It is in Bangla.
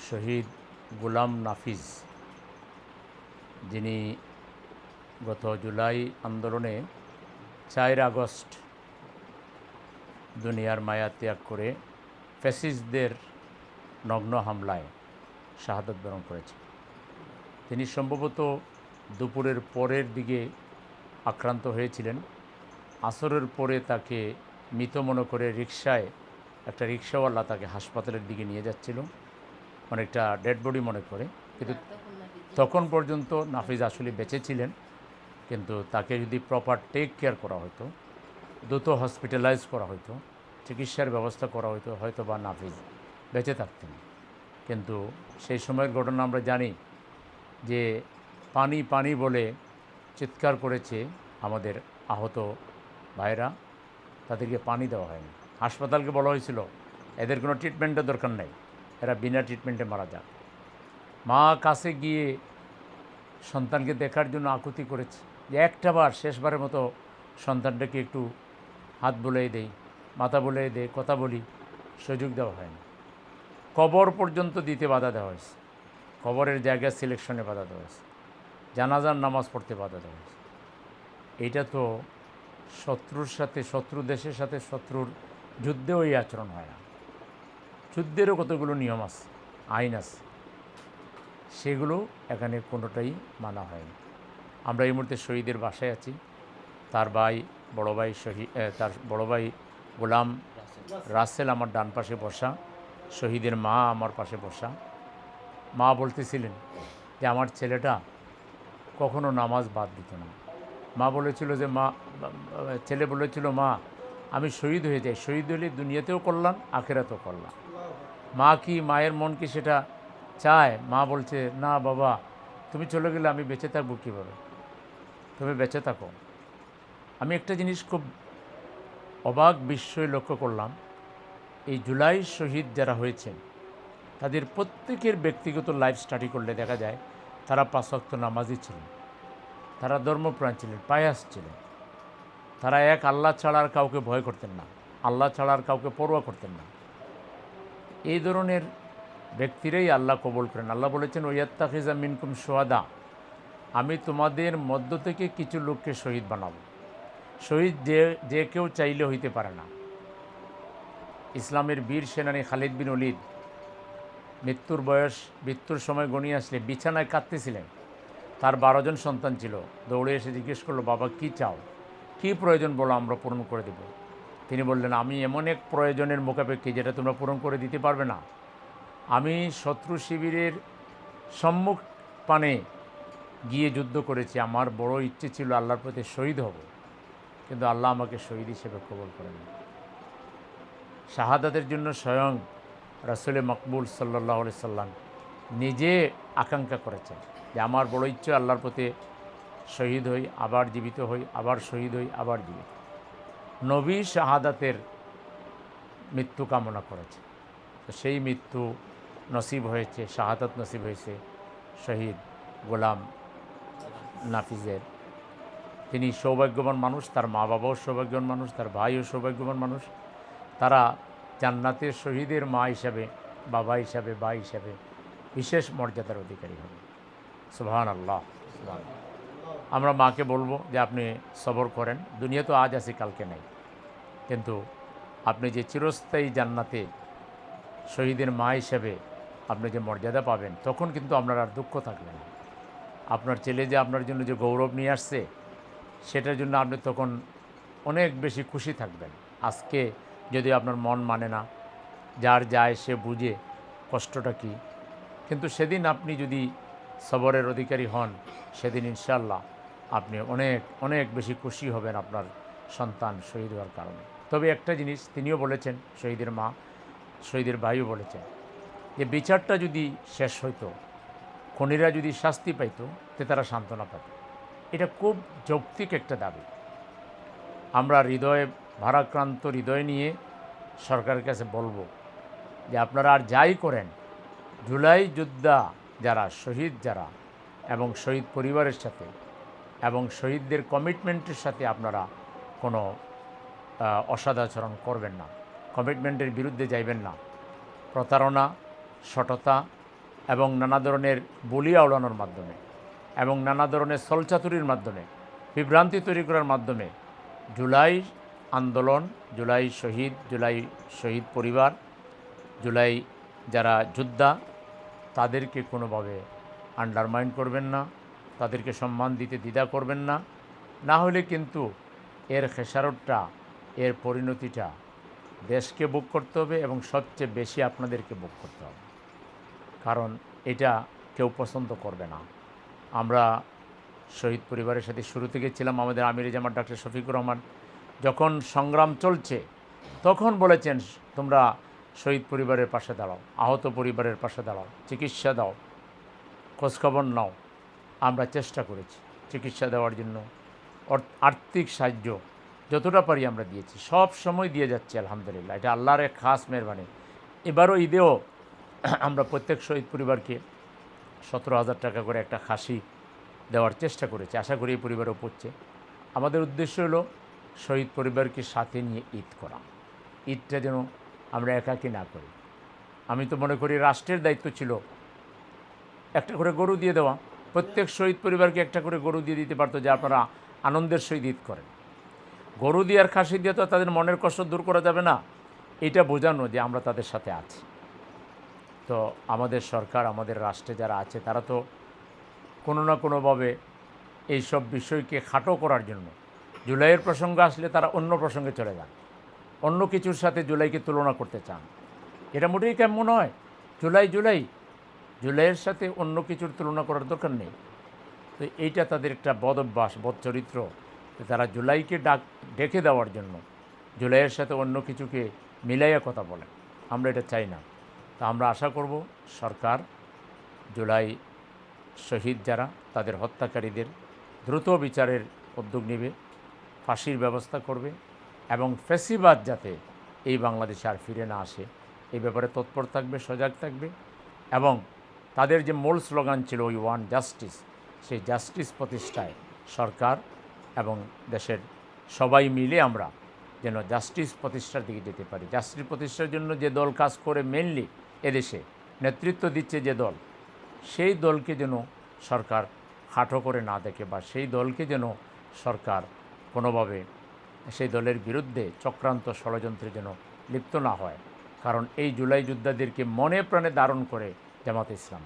শহীদ গোলাম নাফিজ, যিনি গত জুলাই আন্দোলনে 4 আগস্ট দুনিয়ার মায়া ত্যাগ করে ফ্যাসিস্টদের নগ্ন হামলায় শাহাদাত বরণ করেছে। তিনি সম্ভবত দুপুরের পরের দিকে আক্রান্ত হয়েছিলেন। আসরের পরে তাকে মৃত মনে করে একটা রিক্সাওয়ালা তাকে হাসপাতালের দিকে নিয়ে যাচ্ছিল, অনেকটা ডেড বডি মনে করে। কিন্তু তখন পর্যন্ত নাফিজ আসলে বেঁচে ছিলেন, কিন্তু তাকে যদি প্রপার টেক কেয়ার করা হতো, দ্রুত হসপিটালাইজ করা হতো, চিকিৎসার ব্যবস্থা করা হতো, হয়তো বা নাফিজ বেঁচে থাকতেন। কিন্তু সেই সময়ের ঘটনা আমরা জানি যে পানি পানি বলে চিৎকার করেছে আমাদের আহত ভাইরা, তাদেরকে পানি দেওয়া হয়নি। হাসপাতালকে বলা হয়েছিল এদের কোনো ট্রিটমেন্টের দরকার নেই, এরা বিনা ট্রিটমেন্টে মারা যাক। মা কাছে গিয়ে সন্তানকে দেখার জন্য আকুতি করেছে যে একটাবার শেষবারের মতো সন্তানটাকে একটু হাত বুলিয়ে দেই, মাথা বুলিয়ে দেই, কথা বলি, সুযোগ দেওয়া হয়নি। কবর পর্যন্ত দিতে বাধা দেওয়া হয়েছে, কবরের জায়গা সিলেকশনে বাধা দেওয়া হয়েছে, জানাজার নামাজ পড়তে বাধা দেওয়া হয়েছে। এইটা তো শত্রুর সাথে, শত্রু দেশের সাথে শত্রুর যুদ্ধেও এই আচরণ হয় না। যুদ্ধেরও কতগুলো নিয়ম আছে, আইন আছে, সেগুলো এখানে কোনোটাই মানা হয়নি। আমরা এই মুহূর্তে শহীদের বাসায় আছি। তার বড় ভাই তার বড় ভাই গোলাম রাসেল আমার ডান পাশে বসা, শহীদের মা আমার পাশে বসা। মা বলতেছিলেন যে আমার ছেলেটা কখনো নামাজ বাদ দিত না। মা বলেছিল যে ছেলে বলেছিল, মা আমি শহীদ হয়ে যাই, শহীদ হলে দুনিয়াতেও করলাম, আখেরাতেও করলাম। মা কি, মায়ের মন কি সেটা চায়? মা বলছে, না বাবা, তুমি চলে গেলে আমি বেঁচে থাকবো কীভাবে? তুমি বেঁচে থাকো। আমি একটা জিনিস খুব অবাক বিস্ময়ে লক্ষ্য করলাম, এই জুলাই শহীদ যারা হয়েছেন তাদের প্রত্যেকের ব্যক্তিগত লাইফ স্টাডি করলে দেখা যায় তারা 5 ওয়াক্ত নামাজি ছিলেন, তারা ধর্মপ্রাণ ছিলেন, পায়াস ছিলেন। তারা এক আল্লাহ ছাড়া আর কাউকে ভয় করতেন না, আল্লাহ ছাড়া আর কাউকে পরোয়া করতেন না। এই ধরনের ব্যক্তিরাই আল্লাহ কবুল করেন। আল্লাহ বলেছেন, ওয়াত্তাখিযা মিনকুম শুহাদা, আমি তোমাদের মধ্য থেকে কিছু লোককে শহীদ বানাবো। শহীদ যে কেউ চাইলে হইতে পারে না। ইসলামের বীর সেনানী খালিদ বিন ওলীদ মৃত্যুর সময় গণিয়ে আসলে বিছানায় কাঁদতেছিলেন। তার 12 জন সন্তান ছিল। দৌড়ে এসে জিজ্ঞেস করলো, বাবা কি চাও, কি প্রয়োজন বলো, আমরা পূরণ করে দেব। তিনি বললেন, আমি এমন এক প্রয়োজনের মুখাপেক্ষী যেটা তোমরা পূরণ করে দিতে পারবে না। আমি শত্রু শিবিরের সম্মুখ পানে গিয়ে যুদ্ধ করেছি, আমার বড় ইচ্ছে ছিল আল্লাহর প্রতি শহীদ হব, কিন্তু আল্লাহ আমাকে শহীদ হিসেবে কবুল করেন। শাহাদাতের জন্য স্বয়ং রাসূলে মকবুল সাল্লাল্লাহু আলাইহি সাল্লাম নিজে আকাঙ্ক্ষা করেছেন যে আমার বড় ইচ্ছে আল্লাহর প্রতি শহীদ হই, আবার জীবিত হই, আবার শহীদ হই, আবার জীবিত। নবী শাহাদাতের মৃত্যু কামনা করেছে, তো সেই মৃত্যু নসিব হয়েছে, শাহাদাত নসিব হয়েছে শহীদ গোলাম নাফিজের। তিনি সৌভাগ্যবান মানুষ, তার মা বাবাও সৌভাগ্যবান মানুষ, তার ভাইও সৌভাগ্যবান মানুষ। তারা জান্নাতের শহীদের মা হিসাবে, বাবা হিসাবে, ভাই হিসাবে বিশেষ মর্যাদার অধিকারী হবে। সুবহানাল্লাহ। আমরা মাকে বলবো যে আপনি সবর করেন, দুনিয়া তো আজ আছে কালকে নেই, কিন্তু আপনি যে চিরস্থায়ী জান্নাতে শহীদের মা হিসাবে আপনি যে মর্যাদা পাবেন, তখন কিন্তু আপনার আর দুঃখ থাকবে না। আপনার ছেলে যে আপনার জন্য যে গৌরব নিয়ে আসছে, সেটার জন্য আপনি তখন অনেক বেশি খুশি থাকবেন। আজকে যদি আপনার মন মানে না, যার যায় সে বুঝে কষ্টটা কী, কিন্তু সেদিন আপনি যদি সবরের অধিকারী হন, সেদিন ইনশাআল্লাহ আপনি অনেক অনেক বেশি খুশি হবেন আপনার সন্তান শহীদ হওয়ার কারণে। তবে একটা জিনিস তিনিও বলেছেন, শহীদের মা, শহীদের ভাইও বলেছেন, যে বিচারটা যদি শেষ হইতো, খুনিরা যদি শাস্তি পাইতো, তে তারা সান্ত্বনা পেত। এটা খুব যৌক্তিক একটা দাবি। আমরা ভারাক্রান্ত হৃদয় নিয়ে সরকারের কাছে বলবো যে আপনারা আর যাই করেন, জুলাই যোদ্ধা যারা, শহীদ যারা, এবং শহীদ পরিবারের সাথে এবং শহীদদের কমিটমেন্টের সাথে আপনারা কোনো অসদাচরণ করবেন না, কমিটমেন্টের বিরুদ্ধে যাইবেন না। প্রতারণা, সততা এবং নানা ধরনের বলিয়া উড়ানোর মাধ্যমে এবং নানা ধরনের ছলচাতুরির মাধ্যমে বিভ্রান্তি তৈরি করার মাধ্যমে জুলাই আন্দোলন, জুলাই শহীদ পরিবার, জুলাই যারা যোদ্ধা তাদেরকে কোনোভাবে আন্ডারমাইন করবেন না, তাদেরকে সম্মান দিতে দ্বিধা করবেন না। না হলে কিন্তু এর খেসারতটা, এর পরিণতিটা দেশকে ভোগ করতে হবে এবং সবচেয়ে বেশি আপনাদেরকে ভোগ করতে হবে, কারণ এটা কেউ পছন্দ করবে না। আমরা শহীদ পরিবারের সাথে শুরু থেকে ছিলাম। আমাদের আমির জামাত ডক্টর শফিকুর রহমান যখন সংগ্রাম চলছে তখন বলেছেন, তোমরা শহীদ পরিবারের পাশে দাঁড়াও, আহত পরিবারের পাশে দাঁড়াও, চিকিৎসা দাও, খোঁজখবর নাও। আমরা চেষ্টা করেছি চিকিৎসা দেওয়ার জন্য, আর্থিক সাহায্য যতটা পারি আমরা দিয়েছি, সব সময় দিয়ে যাচ্ছি আলহামদুলিল্লাহ। এটা আল্লাহর এক খাস মেহরবানি। এবারও ঈদেও আমরা প্রত্যেক শহীদ পরিবারকে 17,000 টাকা করে একটা খাসি দেওয়ার চেষ্টা করেছি। আশা করি এই পরিবারও পড়ছে। আমাদের উদ্দেশ্য হলো শহীদ পরিবারকে সাথে নিয়ে ঈদ করা। ঈদটা যেন আমরা একাকী না করি। আমি তো মনে করি রাষ্ট্রের দায়িত্ব ছিল একটা করে গরু দিয়ে দেওয়া। প্রত্যেক শহীদ পরিবারকে একটা করে গরু দিয়ে দিতে পারতো, যে আপনারা আনন্দের সহিত ঈদ করেন। গরু দিয়ে আর খাসি দিয়ে তো তাদের মনের কষ্ট দূর করা যাবে না, এটা বোঝানো যে আমরা তাদের সাথে আছি। তো আমাদের সরকার, আমাদের রাষ্ট্রে যারা আছে তারা তো কোনো না কোনোভাবে এইসব বিষয়কে খাটো করার জন্য জুলাইয়ের প্রসঙ্গ আসলে তারা অন্য প্রসঙ্গে চলে যান, অন্য কিছুর সাথে জুলাইকে তুলনা করতে চান। এটা মোটেই কেমন নয়। জুলাইয়ের সাথে অন্য কিছুর তুলনা করার দরকার নেই। তো এইটা তাদের একটা বদ অভ্যাস, বদ চরিত্র। তারা জুলাইকে ডেকে দেওয়ার জন্য জুলাইয়ের সাথে অন্য কিছুকে মিলাইয়া কথা বলে। আমরা এটা চাই না। তা আমরা আশা করব সরকার জুলাই শহীদ যারা, তাদের হত্যাকারীদের দ্রুত বিচারের উদ্যোগ নেবে, ফাঁসির ব্যবস্থা করবে এবং ফ্যাসিবাদ যাতে এই বাংলাদেশে আর ফিরে না আসে এই ব্যাপারে তৎপর থাকবে, সজাগ থাকবে। এবং তাদের যে মূল স্লোগান ছিল ওই ওয়ান জাস্টিস, সেই জাস্টিস প্রতিষ্ঠায় সরকার এবং দেশের সবাই মিলে আমরা যেন জাস্টিস প্রতিষ্ঠার দিকে যেতে পারি। জাস্টিস প্রতিষ্ঠার জন্য যে দল কাজ করে মেনলি এদেশে নেতৃত্ব দিচ্ছে যে দল, সেই দলকে যেন সরকার খাটো করে না দেখে, বা সেই দলকে যেন সরকার কোনোভাবে সেই দলের বিরুদ্ধে চক্রান্ত ষড়যন্ত্রে যেন লিপ্ত না হয়। কারণ এই জুলাই যোদ্ধাদেরকে মনে প্রাণে ধারণ করে জামাত ইসলাম।